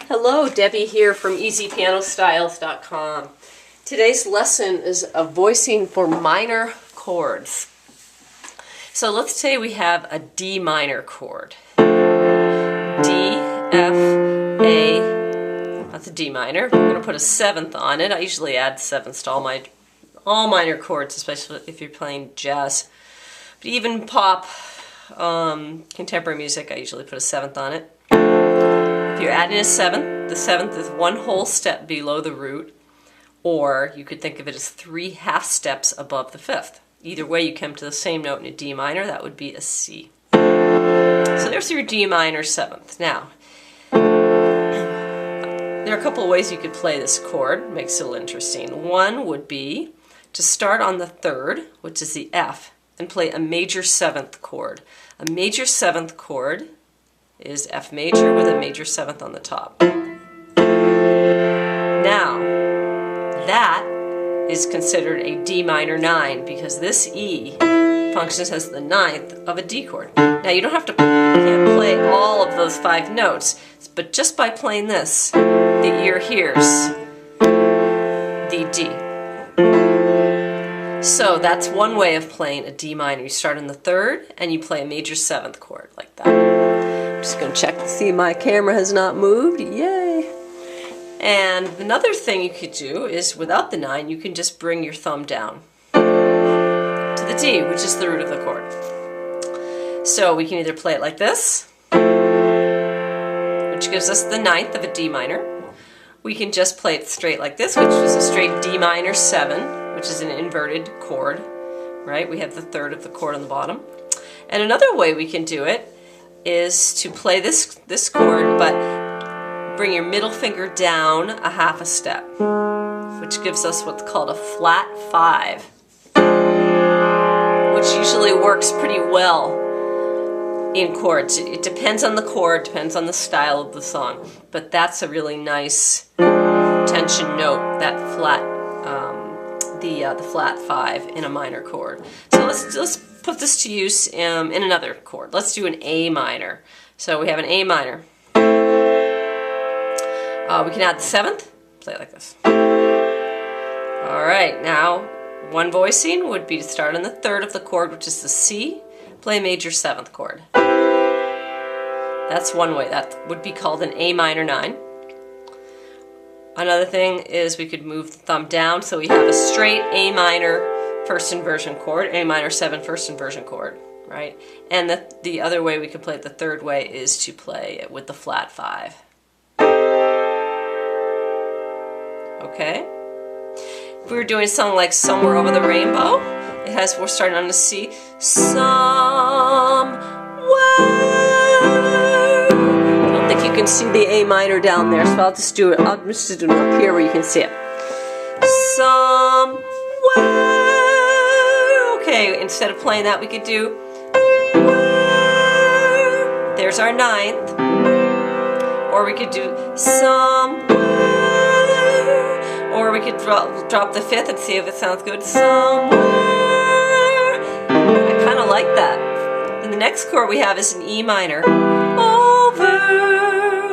Hello, Debbie here from EasyPianoStyles.com. Today's lesson is a voicing for minor chords. So let's say we have a D minor chord. D, F, A, that's a D minor. We're going to put a seventh on it. I usually add sevenths to all minor chords, especially if you're playing jazz. But even pop, contemporary music, I usually put a seventh on it. If you're adding a seventh, the seventh is one whole step below the root, or you could think of it as 3 half steps above the fifth. Either way, you come to the same note in a D minor, that would be a C. So there's your D minor seventh. Now, there are a couple of ways you could play this chord, makes it a little interesting. One would be to start on the third, which is the F, and play a major seventh chord. A major seventh chord is F major with a major seventh on the top. Now, that is considered a D minor 9 because this E functions as the ninth of a D chord. Now you can't play all of those 5 notes, but just by playing this, the ear hears the D. So that's one way of playing a D minor. You start on the third and you play a major seventh chord like that. I'm just going to check to see my camera has not moved. Yay! And another thing you could do is, without the 9, you can just bring your thumb down to the D, which is the root of the chord. So we can either play it like this, which gives us the ninth of a D minor. We can just play it straight like this, which is a straight D minor 7, which is an inverted chord, right? We have the third of the chord on the bottom. And another way we can do it is to play this chord, but bring your middle finger down a half a step, which gives us what's called a flat 5, which usually works pretty well in chords. It depends on the chord, depends on the style of the song, but that's a really nice tension note, that flat, the flat 5 in a minor chord. So let's put this to use in another chord. Let's do an A minor. So we have an A minor. We can add the seventh, play it like this. Alright, now one voicing would be to start on the third of the chord, which is the C, play a major seventh chord. That's one way. That would be called an A minor 9. Another thing is we could move the thumb down so we have a straight A minor first inversion chord, A minor 7 first inversion chord, right? And the other way we could play it, the third way, is to play it with the flat 5. Okay? If we were doing something like Somewhere Over the Rainbow, we're starting on the C. Somewhere. I don't think you can see the A minor down there, so I'll just do it. I'll just do it up here where you can see it. Somewhere. Okay, instead of playing that, we could do where. There's our ninth. Or we could do somewhere. Or we could drop the fifth and see if it sounds good. Somewhere. I kind of like that. And the next chord we have is an E minor. Over.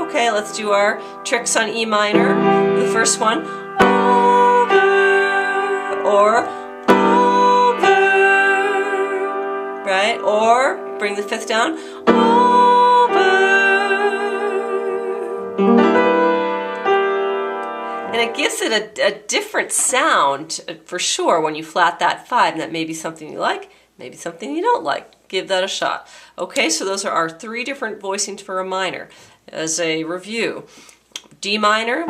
Okay, let's do our tricks on E minor. The first one. Over. Or over. Right? Or bring the fifth down. And it gives it a different sound, for sure, when you flat that 5, and that may be something you like, maybe something you don't like. Give that a shot. Okay, so those are our 3 different voicings for a minor. As a review, D minor,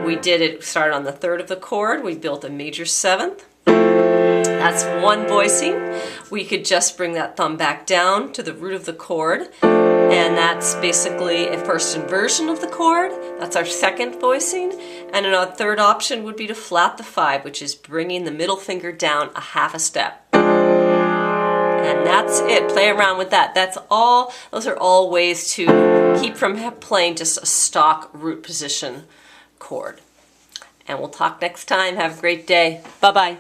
we started on the third of the chord, we built a major seventh. That's one voicing. We could just bring that thumb back down to the root of the chord, and that's basically a first inversion of the chord. That's our second voicing. And our third option would be to flat the 5, which is bringing the middle finger down a half a step. And that's it. Play around with that. That's all. Those are all ways to keep from playing just a stock root position chord. And we'll talk next time. Have a great day. Bye-bye.